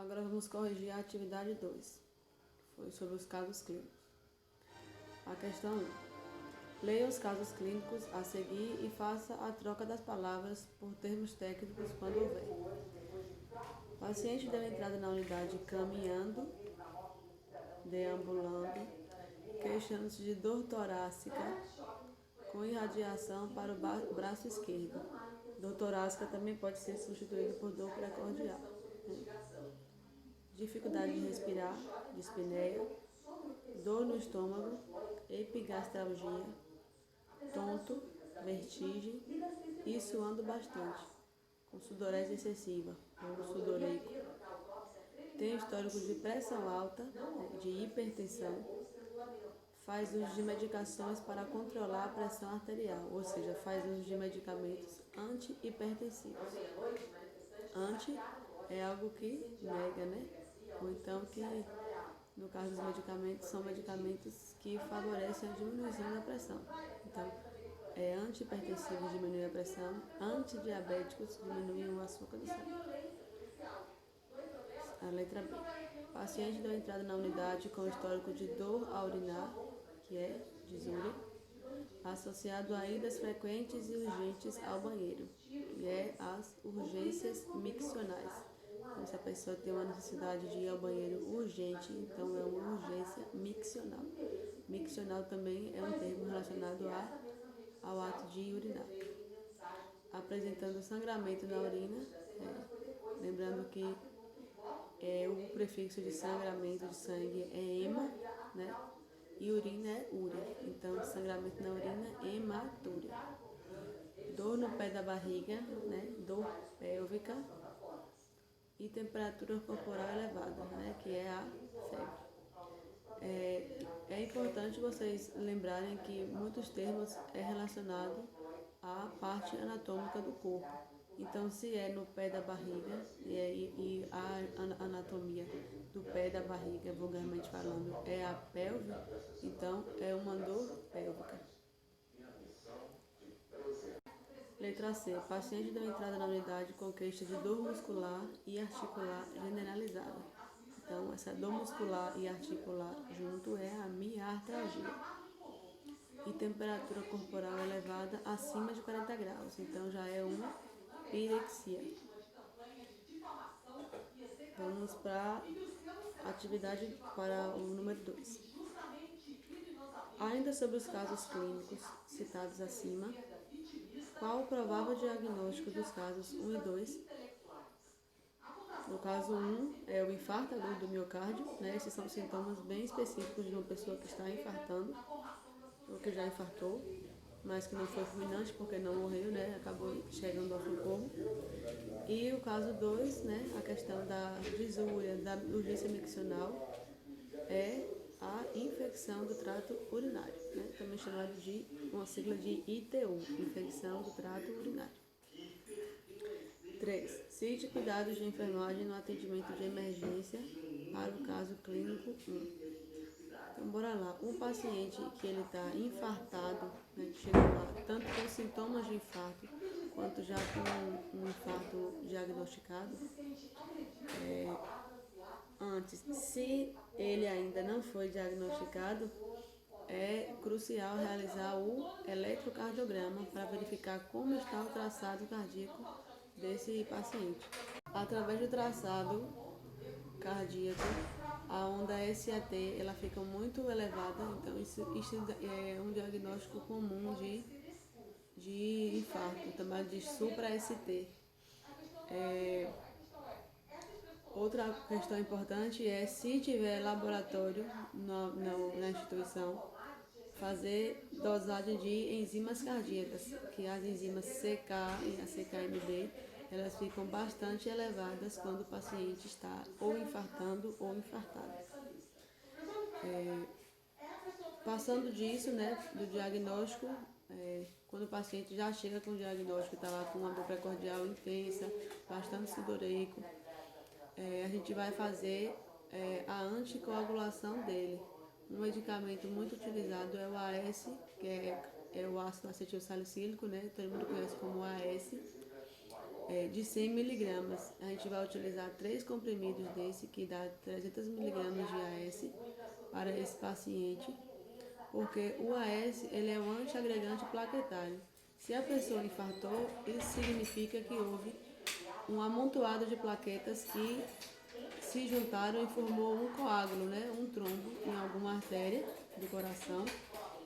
Agora vamos corrigir a atividade 2, que foi sobre os casos clínicos. A questão 1. Leia os casos clínicos a seguir e faça a troca das palavras por termos técnicos quando houver. O paciente deu entrada na unidade caminhando, deambulando, queixando-se de dor torácica com irradiação para o braço esquerdo. Dor torácica também pode ser substituída por dor precordial. Dificuldade de respirar, dispneia, dor no estômago, epigastralgia, tonto, vertigem e suando bastante, com sudorese excessiva, ou sudoreico. Tem histórico de pressão alta, de hipertensão, faz uso de medicações para controlar a pressão arterial, ou seja, faz uso de medicamentos antihipertensivos. Anti é algo que nega, né? Ou então que, no caso dos medicamentos, são medicamentos que favorecem a diminuição da pressão. Então, antihipertensivos diminuem a pressão, antidiabéticos diminuem o açúcar do sangue. A letra B. O paciente deu entrada na unidade com histórico de dor a urinar, que é disúria, associado a idas frequentes e urgentes ao banheiro, que é as urgências miccionais. Então, se a pessoa tem uma necessidade de ir ao banheiro urgente, então é uma urgência miccional. Miccional também é um termo relacionado ao ato de urinar. Apresentando sangramento na urina, lembrando que o prefixo de sangramento de sangue é hema, né? E urina é úria. Então, sangramento na urina é hematúria. Dor no pé da barriga, né? Dor pélvica. E temperatura corporal elevada, né? Que é a febre. É importante vocês lembrarem que muitos termos é relacionado à parte anatômica do corpo. Então, se é no pé da barriga, e a anatomia do pé da barriga, vulgarmente falando, é a pelve, então é uma dor pélvica. Letra C. Paciente deu entrada na unidade com queixa de dor muscular e articular generalizada. Então, essa dor muscular e articular junto é a miartralgia. E temperatura corporal elevada acima de 40 graus. Então, já é uma pirexia. Vamos para a atividade para o número 2. Ainda sobre os casos clínicos citados acima, qual o provável diagnóstico dos casos 1 e 2? No caso 1 é o infarto agudo do miocárdio, né? Esses são sintomas bem específicos de uma pessoa que está infartando, ou que já infartou, mas que não foi fulminante porque não morreu, né? Acabou chegando ao socorro. E o caso 2, né? A questão da disúria, da urgência miccional, é a infecção do trato urinário, né? Também chamado de uma sigla de ITU, infecção do trato urinário. 3. Cite cuidados de enfermagem no atendimento de emergência para o caso clínico 1. Então, bora lá. Um paciente que ele está infartado, né, que chegou lá tanto com sintomas de infarto, quanto já com um infarto diagnosticado, antes, se ele ainda não foi diagnosticado, é crucial realizar o eletrocardiograma para verificar como está o traçado cardíaco desse paciente. Através do traçado cardíaco, a onda SAT ela fica muito elevada, então isso é um diagnóstico comum de infarto, chamado de supra-ST. Outra questão importante é, se tiver laboratório na instituição, fazer dosagem de enzimas cardíacas, que as enzimas CK e a CKMB, elas ficam bastante elevadas quando o paciente está ou infartando ou infartado. Passando disso, né, do diagnóstico, quando o paciente já chega com o diagnóstico, está lá com uma dor precordial intensa, bastante sudoreico, a gente vai fazer a anticoagulação dele. Um medicamento muito utilizado é o AS, que é o ácido acetilsalicílico, né? Todo mundo conhece como AS. de 100 miligramas. A gente vai utilizar 3 comprimidos desse, que dá 300 miligramas de AS para esse paciente, porque o AS ele é um antiagregante plaquetário. Se a pessoa infartou, isso significa que houve um amontoado de plaquetas que se juntaram e formou um coágulo, né, um trombo em alguma artéria do coração,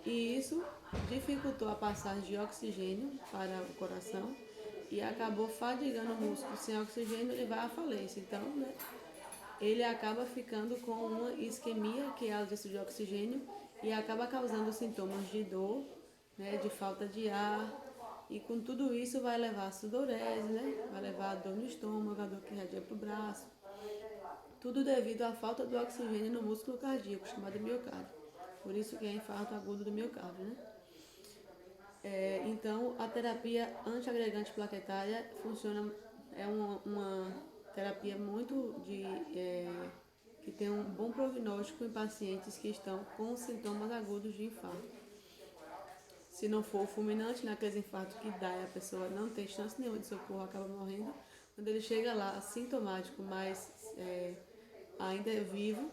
e isso dificultou a passagem de oxigênio para o coração e acabou fadigando o músculo. Sem oxigênio ele vai à falência, então, né, ele acaba ficando com uma isquemia, que é a ausência de oxigênio, e acaba causando sintomas de dor, né, de falta de ar, e com tudo isso vai levar a sudorese, né, vai levar a dor no estômago, a dor que irradia para o braço, tudo devido à falta do oxigênio no músculo cardíaco, chamado miocárdio. Por isso que é infarto agudo do miocárdio, né? Então, a terapia antiagregante plaquetária funciona, é uma terapia que tem um bom prognóstico em pacientes que estão com sintomas agudos de infarto. Se não for fulminante, naqueles infartos que dá e a pessoa não tem chance nenhuma de socorro, acaba morrendo, quando ele chega lá assintomático, mas ainda é vivo,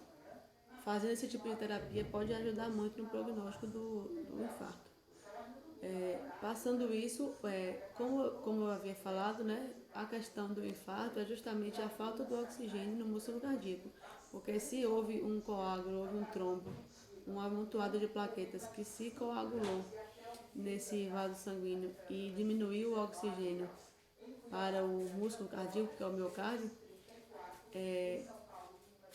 fazendo esse tipo de terapia pode ajudar muito no prognóstico do infarto. Passando isso, como eu havia falado, né, a questão do infarto é justamente a falta do oxigênio no músculo cardíaco, porque se houve um coágulo, houve um trombo, um amontoado de plaquetas que se coagulou nesse vaso sanguíneo e diminuiu o oxigênio para o músculo cardíaco, que é o miocárdio,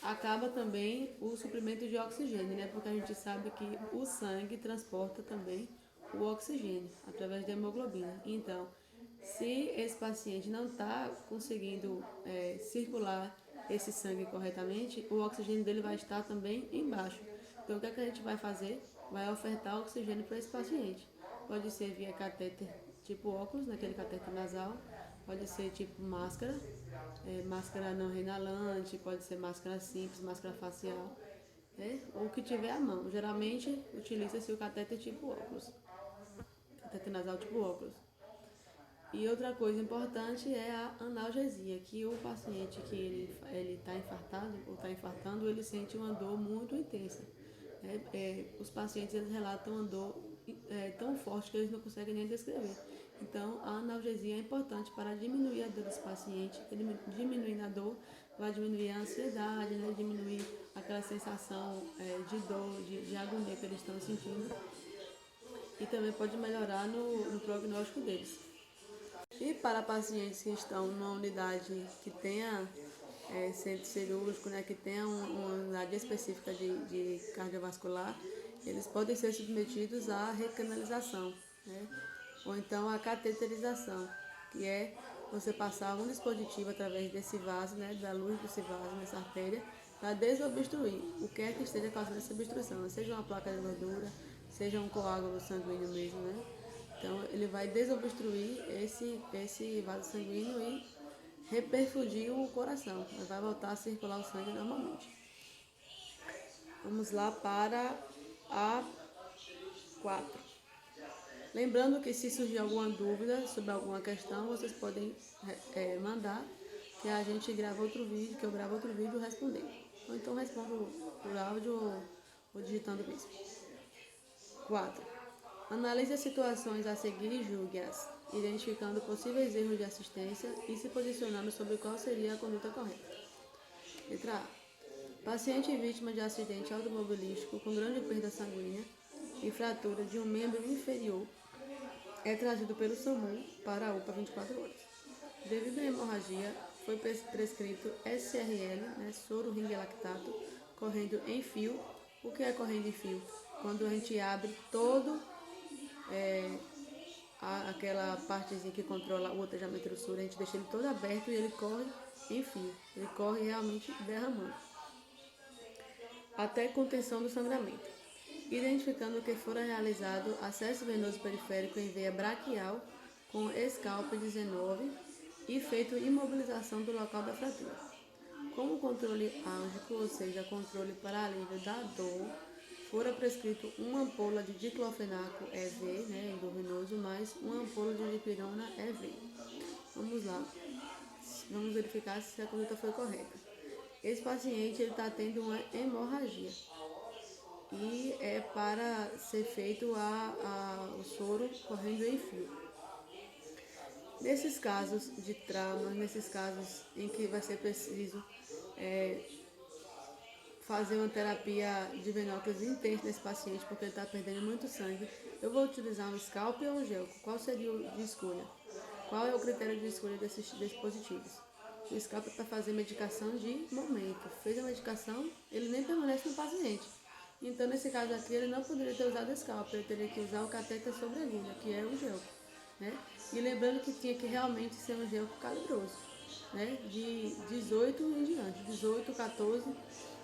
acaba também o suprimento de oxigênio, né? Porque a gente sabe que o sangue transporta também o oxigênio através da hemoglobina. Então, se esse paciente não está conseguindo circular esse sangue corretamente, o oxigênio dele vai estar também embaixo. Então, o que é que a gente vai fazer? Vai ofertar oxigênio para esse paciente. Pode ser via catéter tipo óculos, naquele catéter nasal, pode ser tipo máscara, máscara não reinalante, pode ser máscara simples, máscara facial, ou o que tiver à mão. Geralmente utiliza-se o catéter tipo óculos, catéter nasal tipo óculos. E outra coisa importante é a analgesia, que o paciente que ele está infartado ou está infartando, ele sente uma dor muito intensa. Os pacientes eles relatam uma dor tão forte que eles não conseguem nem descrever. Então, a analgesia é importante para diminuir a dor desse paciente. Diminuindo a dor, vai diminuir a ansiedade, né? Diminuir aquela sensação de dor, de agonia que eles estão sentindo. E também pode melhorar no prognóstico deles. E para pacientes que estão numa unidade que tenha centro cirúrgico, né, que tenha uma unidade específica de cardiovascular, eles podem ser submetidos à recanalização, né, ou então à cateterização, que é você passar algum dispositivo através desse vaso, né, da luz desse vaso nessa artéria, para desobstruir o que é que esteja causando essa obstrução, seja uma placa de gordura, seja um coágulo sanguíneo mesmo, né? Então, ele vai desobstruir esse vaso sanguíneo e reperfudir o coração. Ele vai voltar a circular o sangue normalmente. Vamos lá para a 4. Lembrando que se surgir alguma dúvida sobre alguma questão, vocês podem mandar, que a gente grava outro vídeo, que eu gravo outro vídeo respondendo. Ou então respondo por áudio ou digitando mesmo. 4. Analise as situações a seguir e julgue-as, identificando possíveis erros de assistência e se posicionando sobre qual seria a conduta correta. Letra A. Paciente vítima de acidente automobilístico com grande perda sanguínea e fratura de um membro inferior é trazido pelo SAMU para a UPA 24 horas. Devido à hemorragia, foi prescrito SRL, né, soro ring lactato, correndo em fio. O que é correndo em fio? Quando a gente abre todo aquela partezinha que controla o gotejamento do soro, a gente deixa ele todo aberto e ele corre em fio. Ele corre realmente derramando, até contenção do sangramento. Identificando que fora realizado acesso venoso periférico em veia braquial com scalp 19 e feito imobilização do local da fratura. Como controle álgico, ou seja, controle para alívio da dor, fora prescrito uma ampola de diclofenaco EV, né, endovenoso, mais uma ampola de dipirona EV. Vamos lá. Vamos verificar se a conduta foi correta. Esse paciente está tendo uma hemorragia e é para ser feito o soro correndo em fio. Nesses casos de trauma, nesses casos em que vai ser preciso fazer uma terapia de venóculos intensa nesse paciente, porque ele está perdendo muito sangue, eu vou utilizar um scalp ou um gel. Qual seria o de escolha? Qual é o critério de escolha desses dispositivos? O scalp é para fazer medicação de momento. Fez a medicação, ele nem permanece no paciente. Então, nesse caso aqui, ele não poderia ter usado o scalp, ele teria que usar o catéter sobre agulha, que é o gel, né? E lembrando que tinha que realmente ser um gel calibroso, né? De 18 em diante, 18, 14,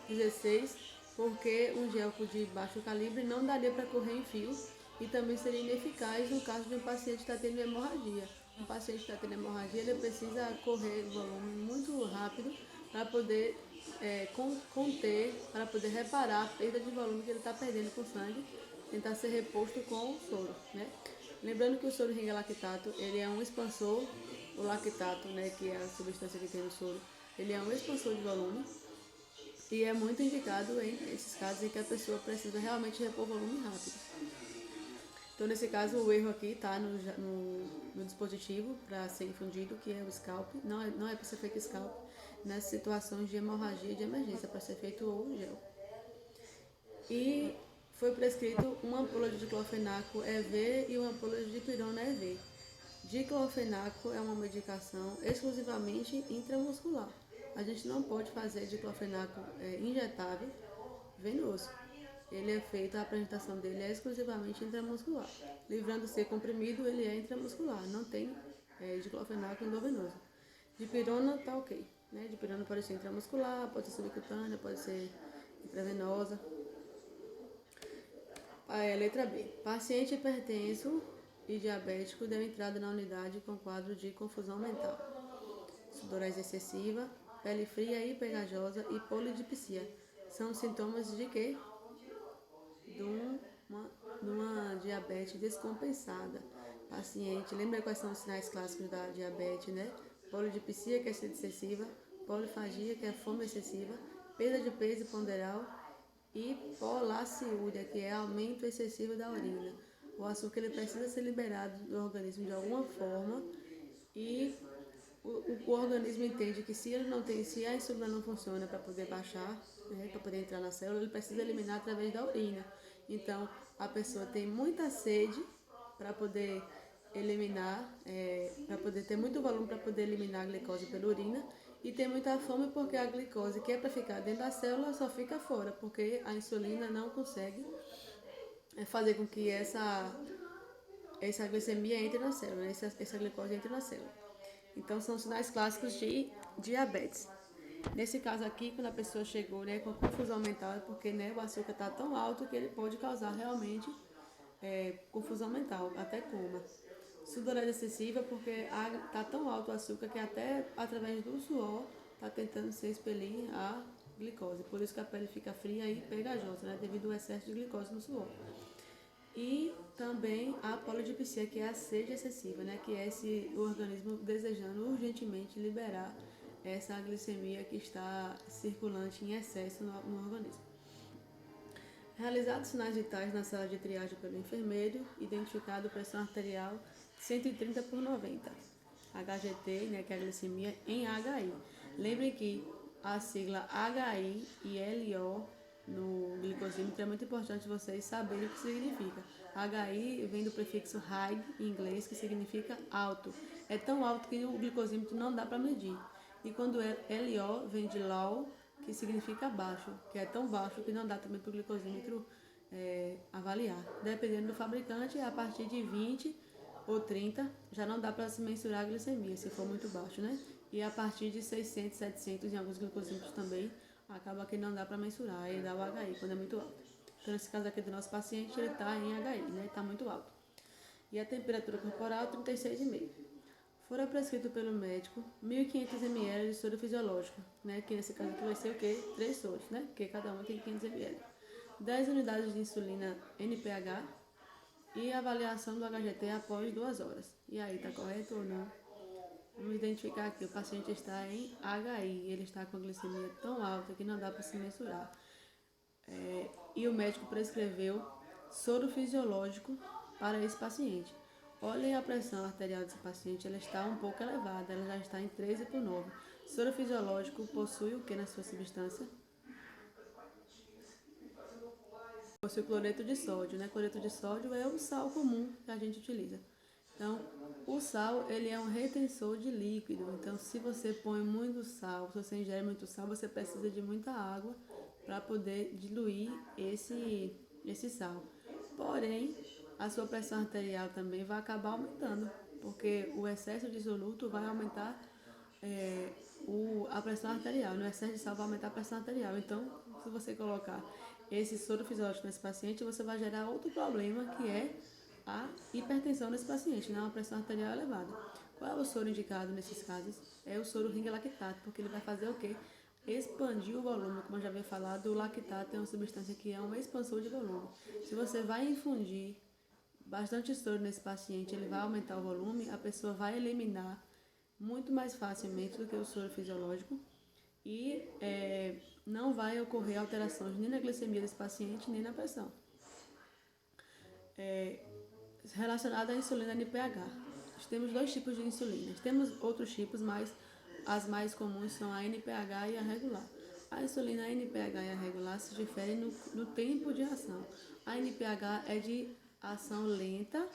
16, porque um gel de baixo calibre não daria para correr em fio e também seria ineficaz no caso de um paciente estar tendo hemorragia. Um paciente está tendo hemorragia, ele precisa correr volume muito rápido para poder conter, para poder reparar a perda de volume que ele está perdendo com sangue, tentar ser reposto com o soro, né? Lembrando que o soro ringalactato, ele é um expansor, o lactato, né, que é a substância que tem no soro, ele é um expansor de volume e é muito indicado em esses casos em que a pessoa precisa realmente repor volume rápido. Então, nesse caso, o erro aqui está no dispositivo para ser infundido, que é o scalp. Não é para ser feito scalp nessas situações de hemorragia de emergência, para ser feito o gel. E foi prescrito uma ampola de diclofenaco EV e uma ampola de dipirona EV. Diclofenaco é uma medicação exclusivamente intramuscular. A gente não pode fazer diclofenaco injetável venoso. Ele é feito, a apresentação dele é exclusivamente intramuscular. Livrando ser comprimido, ele é intramuscular, não tem diclofenaco endovenoso. Dipirona tá ok, né? Dipirona pode ser intramuscular, pode ser subcutânea, pode ser intravenosa. Letra B. Paciente hipertenso e diabético deu entrada na unidade com quadro de confusão mental, sudorese excessiva, pele fria e pegajosa e polidipsia. São sintomas de quê? De uma diabetes descompensada. Paciente, lembra quais são os sinais clássicos da diabetes, né? Polidipsia, que é sede excessiva, polifagia, que é fome excessiva, perda de peso ponderal e polaciúria, que é aumento excessivo da urina. O açúcar ele precisa ser liberado do organismo de alguma forma e o organismo entende que se a insulina não funciona para poder baixar, né, para poder entrar na célula, ele precisa eliminar através da urina. Então, a pessoa tem muita sede para poder eliminar, para poder ter muito volume para poder eliminar a glicose pela urina, e tem muita fome porque a glicose que é para ficar dentro da célula só fica fora, porque a insulina não consegue fazer com que essa glicemia entre na célula, essa glicose entre na célula. Então, são sinais clássicos de diabetes. Nesse caso aqui, quando a pessoa chegou, né, com confusão mental, é porque, né, o açúcar está tão alto que ele pode causar realmente confusão mental, até coma. Sudorese excessiva, porque está tão alto o açúcar que até através do suor está tentando se expelir a glicose. Por isso que a pele fica fria e pegajosa, né, devido ao excesso de glicose no suor. E também a polidipsia, que é a sede excessiva, né, que é o organismo desejando urgentemente liberar essa glicemia que está circulante em excesso no organismo. Realizados sinais vitais na sala de triagem pelo enfermeiro, identificado pressão arterial 130 por 90, HGT, né, que é a glicemia, em HI. Lembrem que a sigla HI e LO no glicosímetro é muito importante vocês saberem o que significa. HI vem do prefixo high, em inglês, que significa alto. É tão alto que o glicosímetro não dá para medir. E quando LO vem de low, que significa baixo, que é tão baixo que não dá também para o glicosímetro avaliar. Dependendo do fabricante, a partir de 20 ou 30 já não dá para se mensurar a glicemia, se for muito baixo, né? E a partir de 600, 700 em alguns glicosímetros também, acaba que não dá para mensurar e dá o HI quando é muito alto. Então, nesse caso aqui do nosso paciente, ele está em HI, né? Está muito alto. E a temperatura corporal, 36,5. Fora prescrito pelo médico 1.500 ml de soro fisiológico, né? Que nesse caso aqui vai ser o quê? 3 soros, né? Porque cada um tem 500 ml. 10 unidades de insulina NPH e avaliação do HGT após 2 horas. E aí, tá correto ou não? Vamos identificar aqui, o paciente está em HI, ele está com a glicemia tão alta que não dá para se mensurar. E o médico prescreveu soro fisiológico para esse paciente. Olhem a pressão arterial desse paciente, ela está um pouco elevada, ela já está em 13/9. Soro fisiológico possui o que na sua substância? Possui cloreto de sódio, né? Cloreto de sódio é o sal comum que a gente utiliza. Então, o sal, ele é um retensor de líquido. Então, se você põe muito sal, se você ingere muito sal, você precisa de muita água para poder diluir esse sal. Porém, a sua pressão arterial também vai acabar aumentando, porque o excesso de soluto vai aumentar a pressão arterial. No excesso de sal vai aumentar a pressão arterial. Então, se você colocar esse soro fisiológico nesse paciente, você vai gerar outro problema, que é a hipertensão nesse paciente, né? Uma pressão arterial elevada. Qual é o soro indicado nesses casos? É o soro ringalactato, porque ele vai fazer o quê? Expandir o volume. Como eu já havia falado, o lactato é uma substância que é um expansor de volume. Se você vai infundir bastante soro nesse paciente, ele vai aumentar o volume, a pessoa vai eliminar muito mais facilmente do que o soro fisiológico e não vai ocorrer alterações nem na glicemia desse paciente, nem na pressão. Relacionada à insulina NPH. Nós temos 2 tipos de insulina. Temos outros tipos, mas as mais comuns são a NPH e a regular. A insulina NPH e a regular se diferem no tempo de ação. A NPH é de ação lenta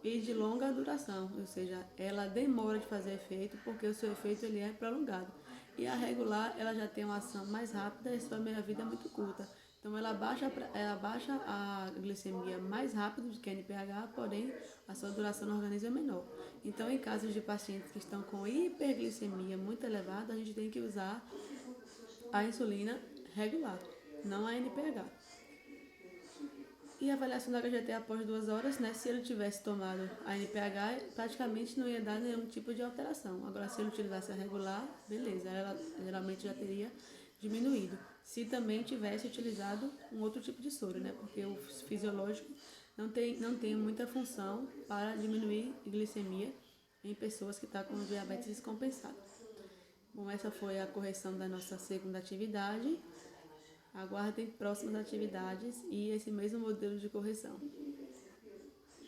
e de longa duração, ou seja, ela demora de fazer efeito porque o seu efeito ele é prolongado. E a regular, ela já tem uma ação mais rápida e sua meia-vida é muito curta. Então ela baixa a glicemia mais rápido do que a NPH, porém a sua duração no organismo é menor. Então, em casos de pacientes que estão com hiperglicemia muito elevada, a gente tem que usar a insulina regular, não a NPH. E a avaliação da HGT após 2 horas, né? Se ele tivesse tomado a NPH, praticamente não ia dar nenhum tipo de alteração. Agora, se ele utilizasse a regular, beleza, ela geralmente já teria diminuído. Se também tivesse utilizado um outro tipo de soro, né? Porque o fisiológico não tem muita função para diminuir glicemia em pessoas que estão com diabetes descompensado. Bom, essa foi a correção da nossa segunda atividade. Aguardem próximas atividades e esse mesmo modelo de correção.